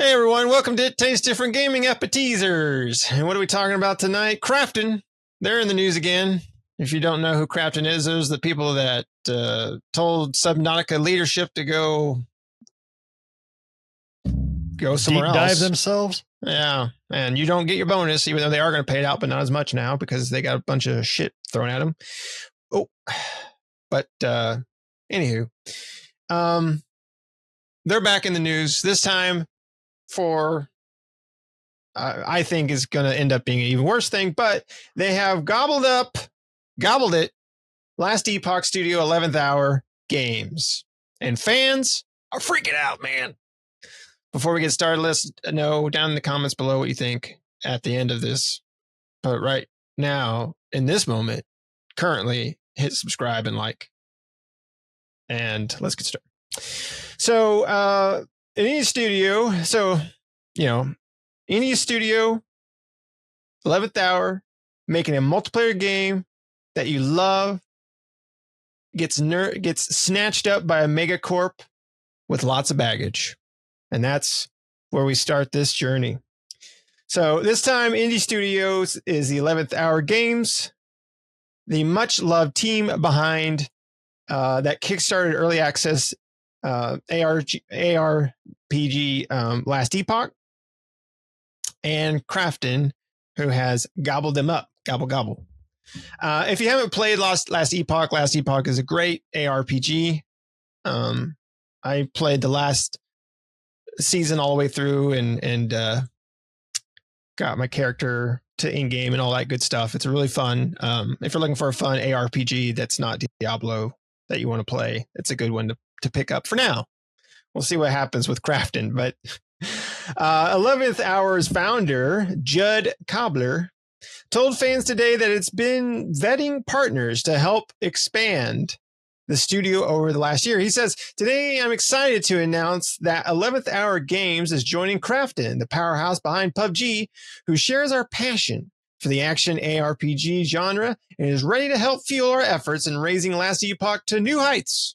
Hey everyone, welcome to Taste Different Gaming Appetizers. And what are we talking about tonight? Krafton. They're in the news again. If you don't know who Krafton is, those are the people that told Subnautica leadership to go somewhere else. Deep dive themselves? Yeah, and you don't get your bonus, even though they are going to pay it out, but not as much now because they got a bunch of shit thrown at them. Oh, but anywho, they're back in the news this time for I think is going to end up being an even worse thing, but they have gobbled it, Last Epoch Studio 11th Hour games. And fans are freaking out, man. Before we get started, let's know down in the comments below what you think at the end of this. But right now, in this moment, currently, hit subscribe and like. And let's get started. So, Indie Studio, Indie Studio, 11th Hour, making a multiplayer game that you love, gets snatched up by a megacorp with lots of baggage. And that's where we start this journey. So this time, Indie Studios is the 11th Hour Games, the much-loved team behind that kickstarted early access ARPG Last Epoch, and Krafton, who has gobbled them up. Gobble, gobble. If you haven't played Last Epoch is a great ARPG. I played the last season all the way through and got my character to in-game and all that good stuff. It's really fun. If you're looking for a fun ARPG that's not Diablo that you want to play, it's a good one to pick up for now. We'll see what happens with Krafton, but 11th Hour's founder, Judd Cobbler, told fans today that it's been vetting partners to help expand the studio over the last year. He says, "Today I'm excited to announce that 11th Hour Games is joining Krafton, the powerhouse behind PUBG, who shares our passion for the action ARPG genre and is ready to help fuel our efforts in raising Last Epoch to new heights.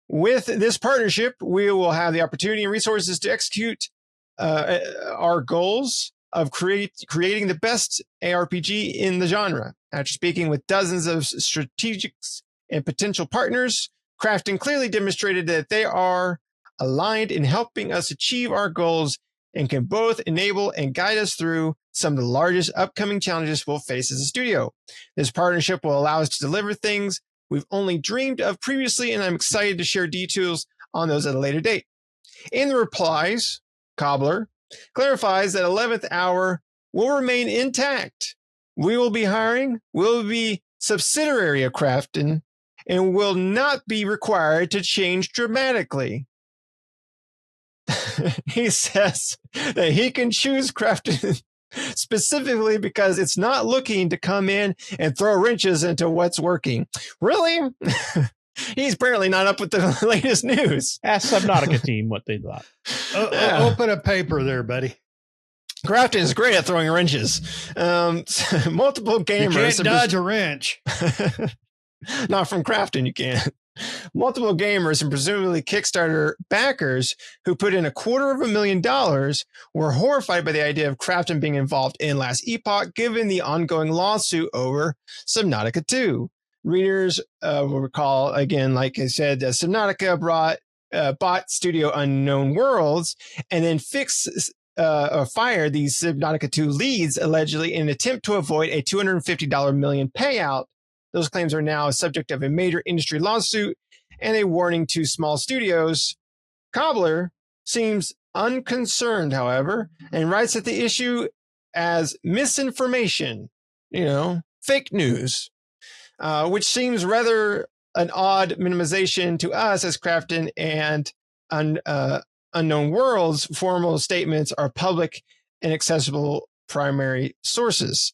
With this partnership, we will have the opportunity and resources to execute our goals of creating the best ARPG in the genre. After speaking with dozens of strategics and potential partners, Krafton clearly demonstrated that they are aligned in helping us achieve our goals and can both enable and guide us through some of the largest upcoming challenges we'll face as a studio. This partnership will allow us to deliver things we've only dreamed of previously, and I'm excited to share details on those at a later date." In the replies, Cobbler clarifies that 11th Hour will remain intact. We'll be subsidiary of Krafton and will not be required to change dramatically. He says that he can choose Krafton specifically because it's not looking to come in and throw wrenches into what's working. Really? He's apparently not up with the latest news. Ask Subnautica team what they thought. Open a paper there, buddy. Krafton is great at throwing wrenches. Multiple gamers. You can't dodge a wrench. Not from Krafton, you can't. Multiple gamers and presumably Kickstarter backers who put in $250,000 were horrified by the idea of Krafton being involved in Last Epoch, given the ongoing lawsuit over Subnautica 2. Readers will recall, again, like I said, Subnautica bought Studio Unknown Worlds and then fired these Subnautica 2 leads, allegedly in an attempt to avoid a $250 million payout. Those claims are now a subject of a major industry lawsuit and a warning to small studios. Cobbler seems unconcerned, however, and writes that the issue as misinformation, fake news, which seems rather an odd minimization to us as Krafton and Unknown Worlds formal statements are public and accessible primary sources.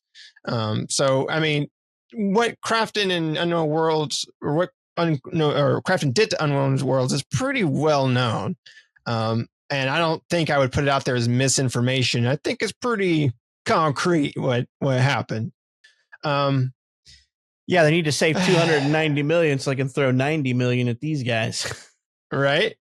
What Krafton and Unknown Worlds, or what Krafton did to Unknown Worlds, is pretty well known. And I don't think I would put it out there as misinformation. I think it's pretty concrete what happened. Yeah, they need to save $290 million so they can throw $90 million at these guys. Right?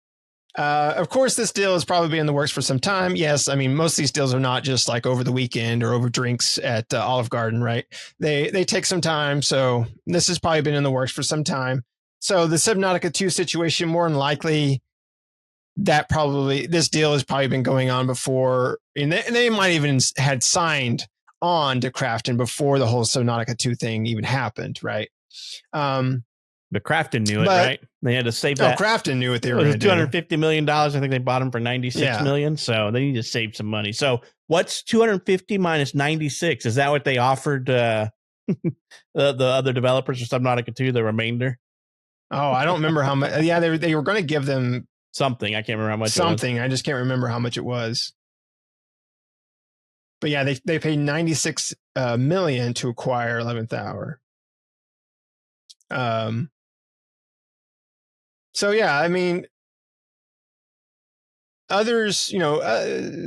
Of course, this deal has probably been in the works for some time. Yes, I mean, most of these deals are not just like over the weekend or over drinks at Olive Garden, right? They take some time. So this has probably been in the works for some time. So the Subnautica 2 situation, more than likely, this deal has probably been going on before, and they might even had signed on to Krafton before the whole Subnautica 2 thing even happened, right? But Krafton knew it, right? They had to save that. Krafton knew what they were going to do. $250 million. I think they bought them for $96 million. So they need to save some money. So what's 250 minus 96? Is that what they offered the other developers for Subnautica 2, the remainder? Oh, I don't remember how much. Yeah, they were going to give them something. I can't remember how much. Something. I just can't remember how much it was. But yeah, they paid $96 million to acquire 11th Hour. So yeah, I mean, others,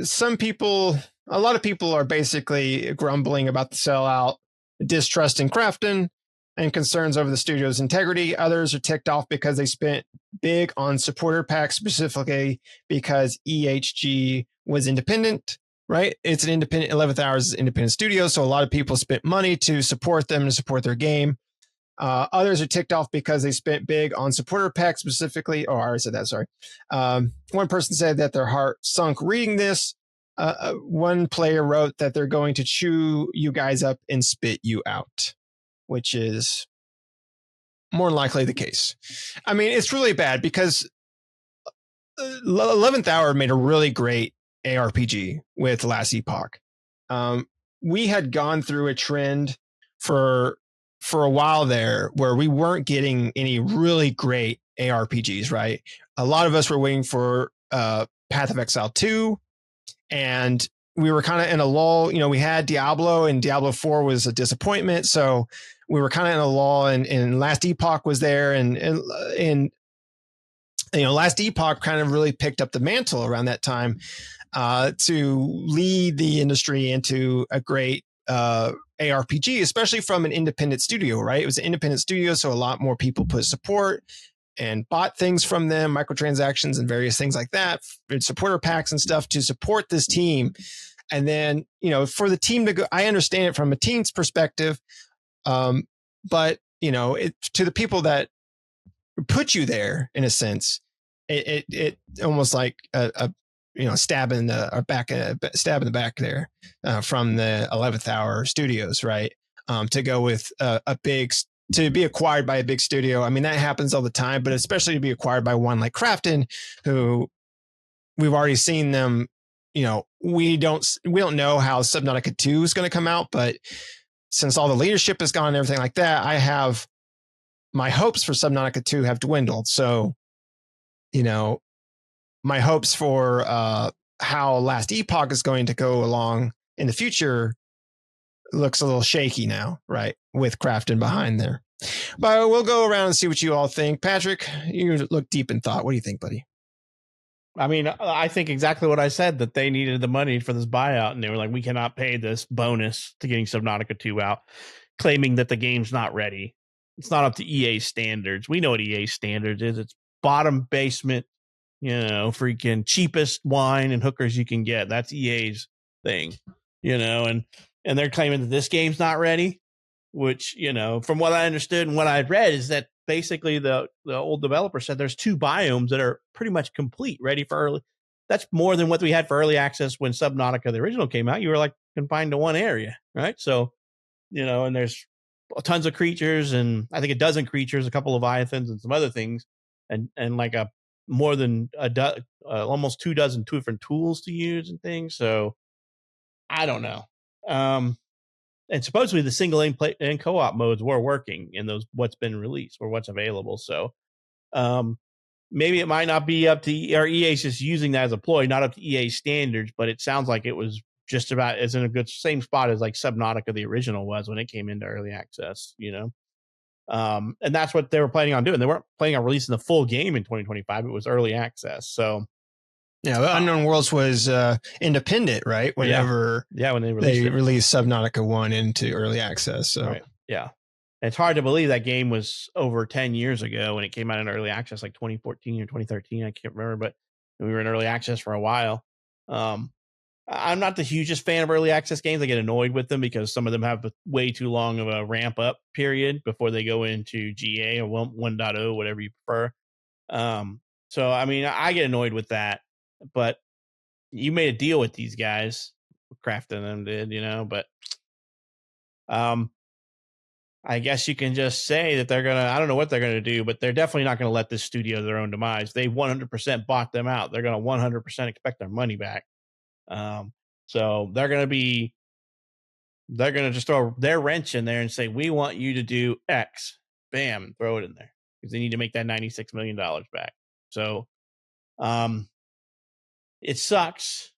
some people, a lot of people are basically grumbling about the sellout, distrust in Krafton, and concerns over the studio's integrity. Others are ticked off because they spent big on supporter packs, specifically because EHG was independent, right? It's an independent, 11th Hour is an independent studio, so a lot of people spent money to support them, to support their game. Others are ticked off because they spent big on supporter packs specifically. Oh, I already said that. Sorry. One person said that their heart sunk reading this. One player wrote that they're going to chew you guys up and spit you out, which is more than likely the case. I mean, it's really bad because 11th Hour made a really great ARPG with Last Epoch. We had gone through a trend for a while there where we weren't getting any really great ARPGs, right? A lot of us were waiting for Path of Exile 2, and we were kind of in a lull. We had Diablo, and Diablo 4 was a disappointment, so we were kind of in a lull, and Last Epoch was there, and Last Epoch kind of really picked up the mantle around that time to lead the industry into a great ARPG, especially from an independent studio, right? It was an independent studio, so a lot more people put support and bought things from them, microtransactions and various things like that, supporter packs and stuff to support this team. And then, for the team to go, I understand it from a team's perspective, but, to the people that put you there, in a sense, it almost like a stab in the back there from the 11th Hour Studios, right? To go with to be acquired by a big studio. I mean, that happens all the time, but especially to be acquired by one like Krafton, who we've already seen them. We don't know how Subnautica 2 is going to come out, but since all the leadership is gone and everything like that, I have my hopes for Subnautica 2 have dwindled. So, my hopes for how Last Epoch is going to go along in the future looks a little shaky now, right? With Krafton behind there. But we'll go around and see what you all think. Patrick, you look deep in thought. What do you think, buddy? I mean, I think exactly what I said, that they needed the money for this buyout, and they were like, we cannot pay this bonus to getting Subnautica 2 out, claiming that the game's not ready. It's not up to EA standards. We know what EA standards is. It's bottom basement, freaking cheapest wine and hookers you can get. That's EA's thing, and they're claiming that this game's not ready, which, from what I understood and what I've read is that basically the old developer said there's 2 biomes that are pretty much complete, ready for early. That's more than what we had for early access when Subnautica, the original, came out. You were like confined to one area, right? So, and there's tons of creatures, and I think a dozen creatures, a couple of leviathans and some other things, and like more than almost 2 dozen different tools to use and things. So I don't know. And supposedly the single and co-op modes were working in those, what's been released or what's available. So maybe it might not be up to, or EA's just using that as a ploy, not up to EA standards, but it sounds like it was just about as in a good same spot as like Subnautica, the original, was when it came into early access, and that's what they were planning on doing. They weren't planning on releasing the full game in 2025. It was early access. So yeah, Unknown Worlds was independent, right? Whenever when they released Subnautica 1 into early access. So right. Yeah. And it's hard to believe that game was over 10 years ago when it came out in early access, like 2014 or 2013. I can't remember, but and we were in early access for a while. I'm not the hugest fan of early access games. I get annoyed with them because some of them have way too long of a ramp up period before they go into GA or 1.0, whatever you prefer. So, I mean, I get annoyed with that, but you made a deal with these guys, Krafton and them did, but I guess you can just say that I don't know what they're going to do, but they're definitely not going to let this studio their own demise. They 100% bought them out. They're going to 100% expect their money back. So they're going to just throw their wrench in there and say, we want you to do X, bam, throw it in there because they need to make that $96 million back. So, it sucks.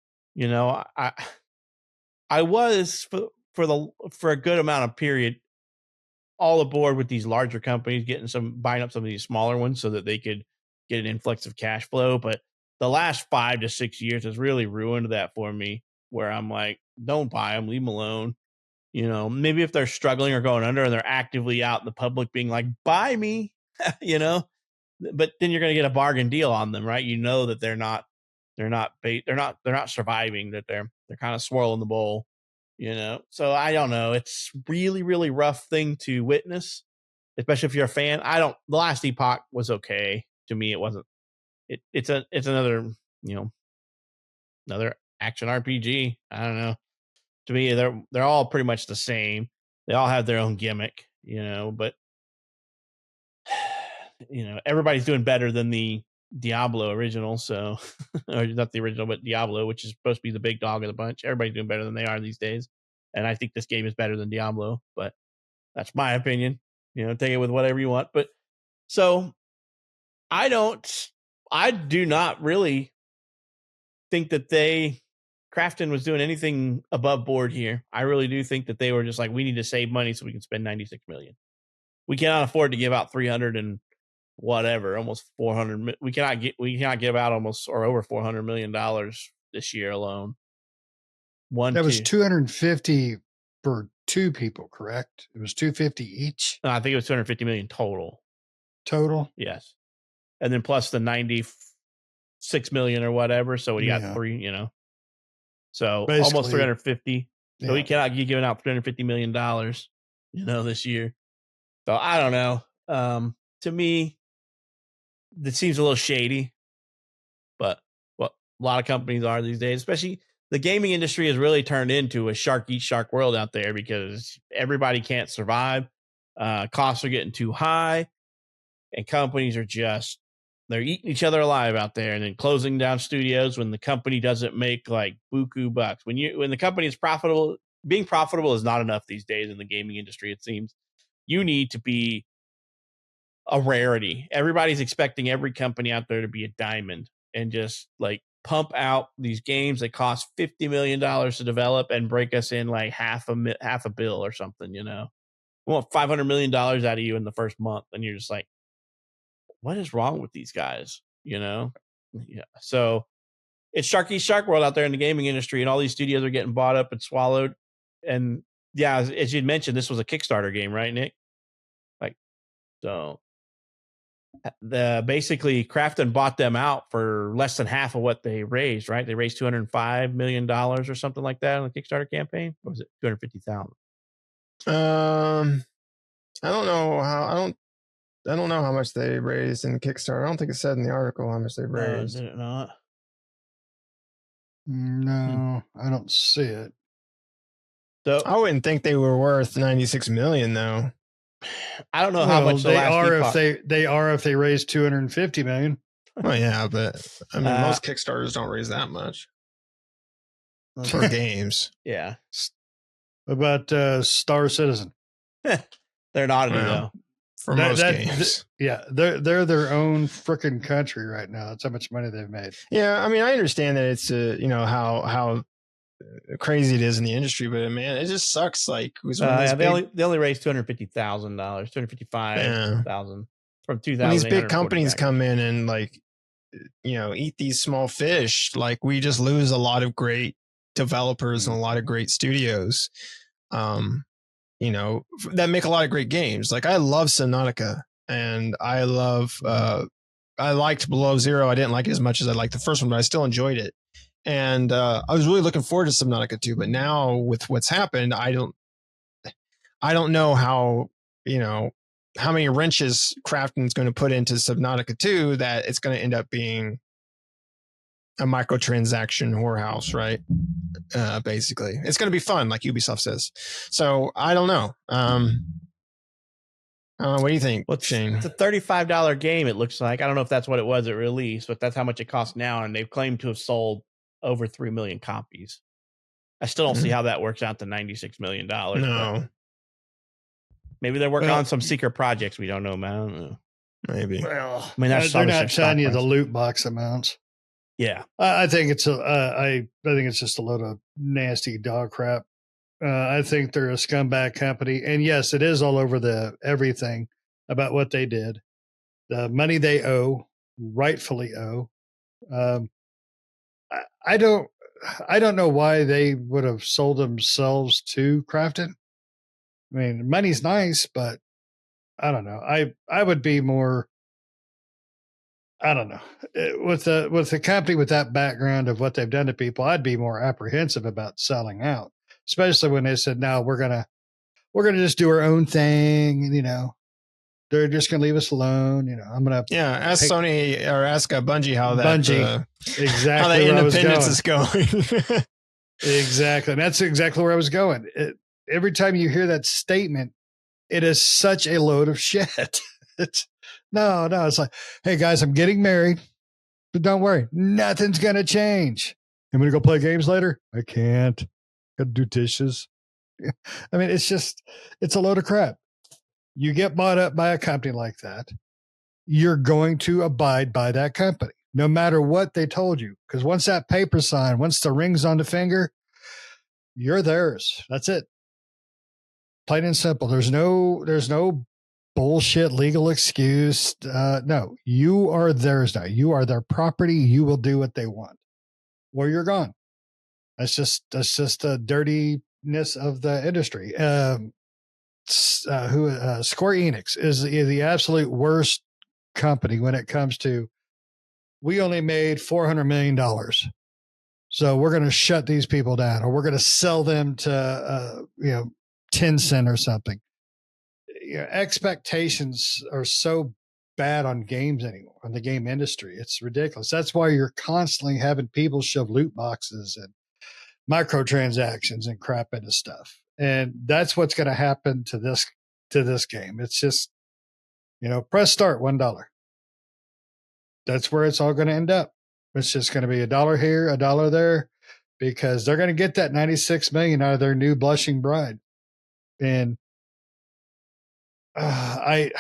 I was for a good amount of period all aboard with these larger companies buying up some of these smaller ones so that they could get an influx of cash flow. But the last 5 to 6 years has really ruined that for me, where I'm like, don't buy them, leave them alone. Maybe if they're struggling or going under and they're actively out in the public being like, buy me, but then you're going to get a bargain deal on them, right? That they're not surviving, that they're kind of swirling the bowl, So I don't know. It's really, really rough thing to witness, especially if you're a fan. The Last Epoch was okay to me. It wasn't. It's another another action RPG. I don't know. To me, they're all pretty much the same. They all have their own gimmick, but everybody's doing better than the Diablo original, so or not the original, but Diablo, which is supposed to be the big dog of the bunch. Everybody's doing better than they are these days, and I think this game is better than Diablo, but that's my opinion. Take it with whatever you want. But so I do not really think that Krafton was doing anything above board here. I really do think that they were just like, we need to save money so we can spend $96 million. We cannot afford to give out 300 and whatever, almost 400. We cannot give out almost or over $400 million this year alone. That was 250 for 2 people, correct? It was 250 each. No, I think it was 250 million total. Total, yes, and then plus the 96 million or whatever. So we got 3, So basically, almost 350. Yeah. So we cannot be giving out $350 million, this year. So I don't know. To me, it seems a little shady, but what a lot of companies are these days, especially the gaming industry has really turned into a shark eat shark world out there because everybody can't survive. Costs are getting too high and companies are they're eating each other alive out there and then closing down studios when the company doesn't make like buku bucks. When the company is profitable, being profitable is not enough these days in the gaming industry. It seems you need to be a rarity. Everybody's expecting every company out there to be a diamond and just like pump out these games that cost $50 million to develop and break us in like half a bill or something, We want $500 million out of you in the first month. And you're just like, what is wrong with these guys? Yeah. So it's shark world out there in the gaming industry and all these studios are getting bought up and swallowed. And yeah, as you'd mentioned, this was a Kickstarter game, right, Nick? So basically Krafton bought them out for less than half of what they raised, right? They raised $205 million or something like that on the Kickstarter campaign. Or was it 250,000? I don't know how much they raised in Kickstarter. I don't think it said in the article how much they raised. Did it not? No, I don't see it. So I wouldn't think they were worth 96 million though. I don't know how much they are if they raise 250 million. Well, yeah, but I mean, most Kickstarters don't raise that much for games. Yeah. What about Star Citizen? They're not though. For most games. They're their own freaking country right now. That's how much money they've made. Yeah, I mean, I understand that it's how crazy it is in the industry, but man, it just sucks. Like they only raised $250,000, $255,000 from 2000. When these big companies come in and like eat these small fish, like we just lose a lot of great developers and a lot of great studios. That make a lot of great games. Like I love Subnautica and I love liked Below Zero. I didn't like it as much as I liked the first one, but I still enjoyed it. And I was really looking forward to Subnautica 2. But now with what's happened, I don't know how, how many wrenches Krafton's going to put into Subnautica 2 that it's going to end up being a microtransaction whorehouse, right? Basically, it's going to be fun, like Ubisoft says. So I don't know. What do you think, Shane? It's a $35 game. It looks like. I don't know if that's what it was at release, but that's how much it costs now, and they've claimed to have sold over 3 million copies. I still don't see how that works out to $96 million. No. Maybe they're working on some secret projects we don't know about. I don't know. Maybe. Well, I mean, they're not telling you the loot box amounts. Yeah, I think it's I think it's just a load of nasty dog crap. I think they're a scumbag company, and yes, it is all over the everything about what they did, the money they rightfully owe. I don't know why they would have sold themselves to Krafton. I mean, money's nice, but I don't know. I would be more. I don't know. With the company with that background of what they've done to people, I'd be more apprehensive about selling out, especially when they said, "No, we're gonna just do our own thing." They're just gonna leave us alone. I'm gonna ask Sony or ask Bungie how that Bungie exactly how that independence is going. Exactly, and that's exactly where I was going. Every time you hear that statement, it is such a load of shit. No, it's like, hey guys, I'm getting married, but don't worry, nothing's gonna change. I'm gonna go play games later. I can't. Gotta do dishes. I mean, it's a load of crap. You get bought up by a company like that, you're going to abide by that company, no matter what they told you. Because once that paper's signed, once the ring's on the finger, you're theirs. That's it. Plain and simple. There's no bullshit legal excuse. No, you are theirs now. You are their property. You will do what they want, or you're gone. That's just the dirtiness of the industry. Square Enix is the absolute worst company when it comes to, we only made $400 million. So we're going to shut these people down, or we're going to sell them to, Tencent or something. Expectations are so bad on games anymore, on the game industry. It's ridiculous. That's why you're constantly having people shove loot boxes and microtransactions and crap into stuff. And that's what's going to happen to this game. It's just, press start, $1. That's where it's all going to end up. It's just going to be $1 here, $1 there, because they're going to get that 96 million out of their new blushing bride. And the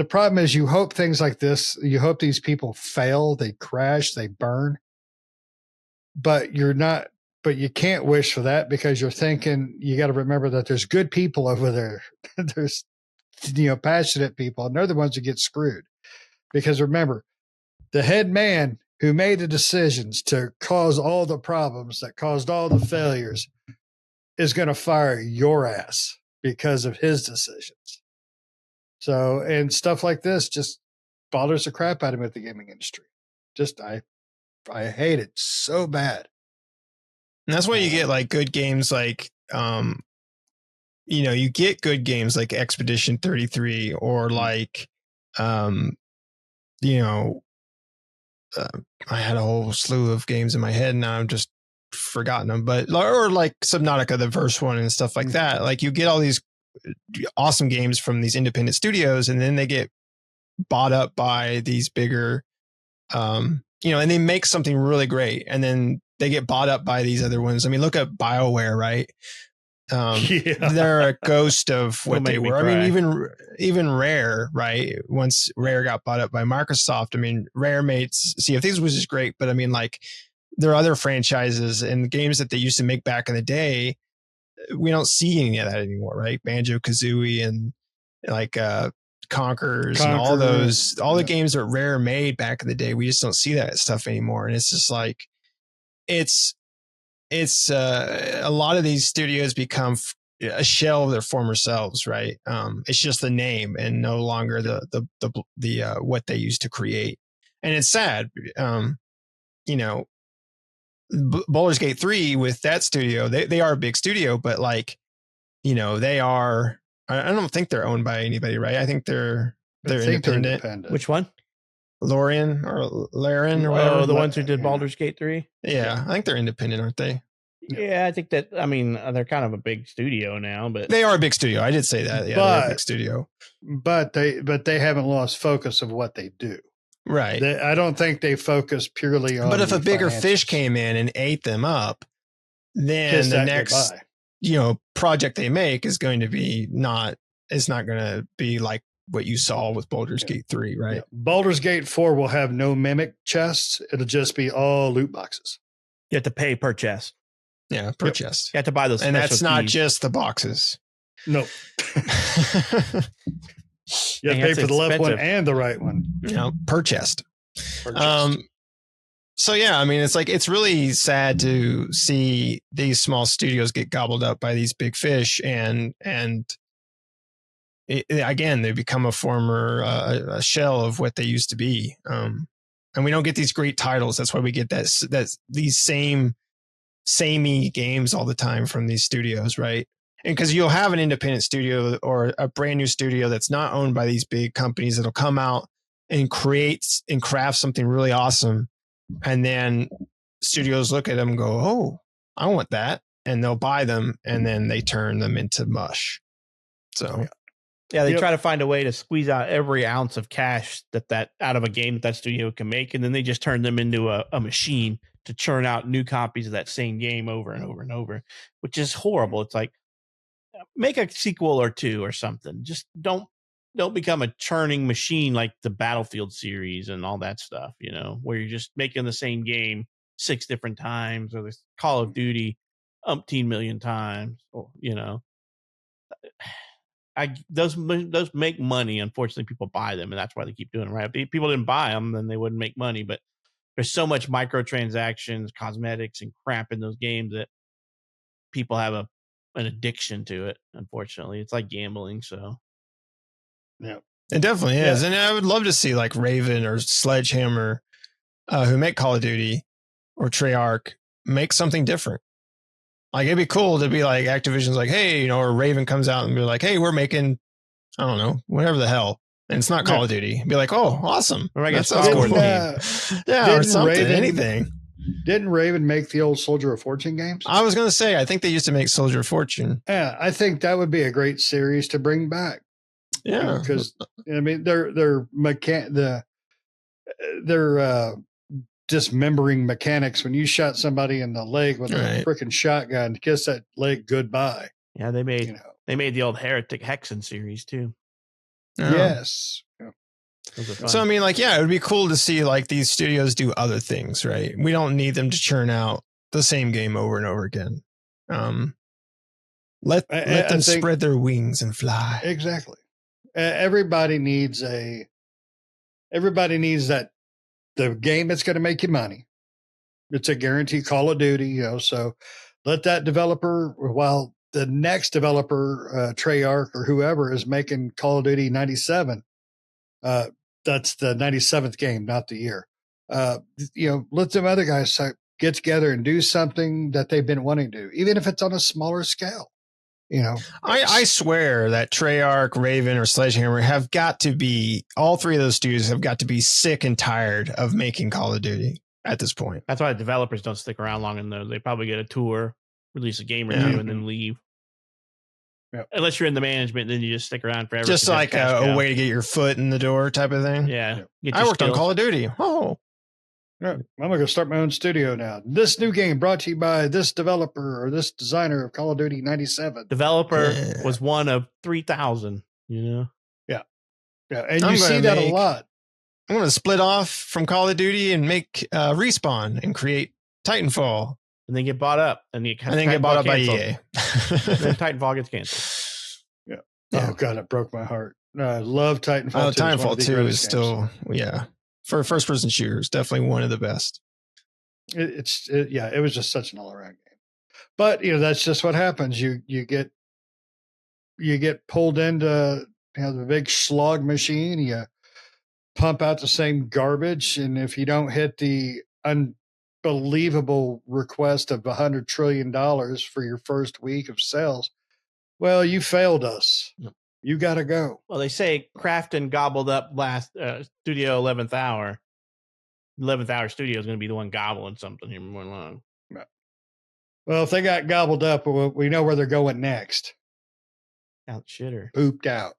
problem is, you hope things like this, you hope these people fail, they crash, they burn, but you can't wish for that, because you're thinking, you got to remember that there's good people over there. There's, passionate people, and they're the ones who get screwed. Because remember, the head man who made the decisions to cause all the problems, that caused all the failures, is going to fire your ass because of his decisions. So, and stuff like this just bothers the crap out of me at the gaming industry. I hate it so bad. And that's why you get like good games like, you get good games like Expedition 33 or like, I had a whole slew of games in my head and now I'm just forgotten them, or like Subnautica, the first one and stuff like that. Like, you get all these awesome games from these independent studios, and then they get bought up by these bigger, and they make something really great, and then they get bought up by these other ones. I mean, look at BioWare, right? They're a ghost of what they were. I mean, even Rare, right? Once Rare got bought up by Microsoft, I mean, Rare made Sea of Thieves, which is great, but I mean, like, there are other franchises and games that they used to make back in the day. We don't see any of that anymore, right? Banjo-Kazooie and like Conquerors and all the games that Rare made back in the day. We just don't see that stuff anymore, and it's just like it's a lot of these studios become a shell of their former selves, right? It's just the name and no longer the what they used to create. And it's sad. You know, Baldur's Gate 3 with that studio, they are a big studio, but like, you know, they are, I don't think they're owned by anybody, right? I think they're independent. Which one? Larian or Laren or whatever. Oh, the ones who did Baldur's Gate 3? Yeah, I think they're independent, aren't they? Yeah, I think that, I mean, they're kind of a big studio now, but they are a big studio. I did say that. Yeah, they're a big studio. But they haven't lost focus of what they do. Right. I don't think they focus purely on. But if a bigger fish came in and ate them up, then the next project they make is going to be it's not going to be like what you saw with Baldur's Gate 3, right? Yeah. Baldur's Gate 4 will have no mimic chests. It'll just be all loot boxes. You have to pay per chest. Yeah, per chest. You have to buy those, and that's not just the boxes. No. You have to pay for the left one and the right one. Per chest. So yeah, I mean, it's like, it's really sad to see these small studios get gobbled up by these big fish, and again, they become a a shell of what they used to be. And we don't get these great titles. That's why we get these samey games all the time from these studios, right? And because you'll have an independent studio or a brand new studio that's not owned by these big companies that'll come out and create and craft something really awesome. And then studios look at them and go, oh, I want that. And they'll buy them, and then they turn them into mush. So, yeah, they try to find a way to squeeze out every ounce of cash that out of a game that studio can make. And then they just turn them into a machine to churn out new copies of that same game over and over and over, which is horrible. It's like, make a sequel or two or something. Just don't become a churning machine like the Battlefield series and all that stuff, where you're just making the same game 6 different times, or the Call of Duty umpteen million times, or, those make money. Unfortunately, people buy them, and that's why they keep doing it, right? If people didn't buy them, then they wouldn't make money. But there's so much microtransactions, cosmetics, and crap in those games that people have an addiction to it. Unfortunately, it's like gambling. So, yeah, it definitely is. And I would love to see like Raven or Sledgehammer, who make Call of Duty, or Treyarch, make something different. Like, it'd be cool to be like Activision's like, hey, or Raven comes out and be like, hey, we're making, I don't know, whatever the hell. And it's not Call of Duty. Be like, oh, awesome. Or I guess that's cool. Yeah, or something, anything. Didn't Raven make the old Soldier of Fortune games? I was going to say, I think they used to make Soldier of Fortune. Yeah, I think that would be a great series to bring back. Yeah, because I mean, they're dismembering mechanics. When you shot somebody in the leg with a freaking shotgun, kiss that leg goodbye. Yeah, they made the old Heretic Hexen series too. Oh. Yes. Yeah. So I mean, like, yeah, it would be cool to see like these studios do other things, right? We don't need them to churn out the same game over and over again. Let them spread their wings and fly. Exactly. Everybody needs that the game that's going to make you money. It's a guaranteed Call of Duty, so let that developer, while the next developer, Treyarch or whoever, is making Call of Duty 97. That's the 97th game, not the year. Let them other guys get together and do something that they've been wanting to do, even if it's on a smaller scale. I swear that Treyarch, Raven, or Sledgehammer have got to be, all three of those studios have got to be sick and tired of making Call of Duty at this point. That's why developers don't stick around long in those. They probably get a tour, release a game or two, and then leave. Yep. Unless you're in the management, then you just stick around forever. Just like a way to get your foot in the door type of thing. Yeah. I worked on Call of Duty. Oh. Yeah, I'm going to start my own studio now. This new game brought to you by this developer or this designer of Call of Duty 97. Developer was one of 3,000, Yeah. Yeah. And you see that a lot. I'm going to split off from Call of Duty and make Respawn and create Titanfall. And then get bought up. And then get bought up by EA. Then Titanfall gets canceled. Yeah. Oh, God, it broke my heart. No, I love Titanfall 2. Oh, Titanfall 2 is still, for first-person shooters, definitely one of the best. It was just such an all-around game. But that's just what happens. You get pulled into the big slog machine. pump out the same garbage. And if you don't hit the unbelievable request of $100 trillion for your first week of sales, well, you failed us. Yep. You got to go. Well, they say Krafton gobbled up last Studio 11th Hour. 11th Hour Studio is going to be the one gobbling something here more long. Well, if they got gobbled up, we know where they're going next. Out shitter. Pooped out.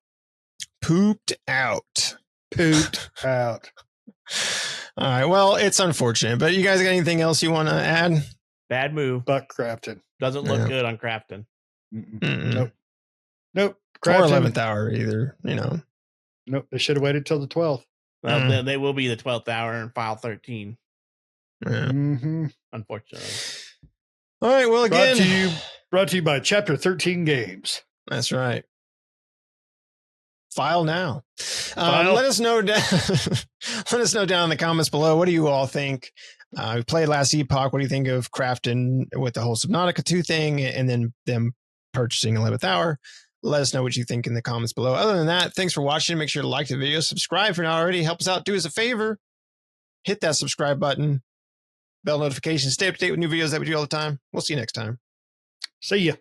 Pooped out. Pooped out. All right. Well, it's unfortunate, but you guys got anything else you want to add? Bad move. Buck Krafton. Doesn't look good on Krafton. Nope. Or 11th hour either, you know. Nope. They should have waited till the 12th. Well, then they will be the 12th hour and file 13. Yeah. Unfortunately. All right. Well, again, brought to you by Chapter 13 Games. That's right. File now. Let us know. Let us know down in the comments below. What do you all think? We played Last Epoch. What do you think of Krafton with the whole Subnautica 2 thing, and then them purchasing 11th Hour? Let us know what you think in the comments below. Other than that, thanks for watching. Make sure to like the video, subscribe if you're not already. Help us out. Do us a favor. Hit that subscribe button. Bell notifications. Stay up to date with new videos that we do all the time. We'll see you next time. See ya.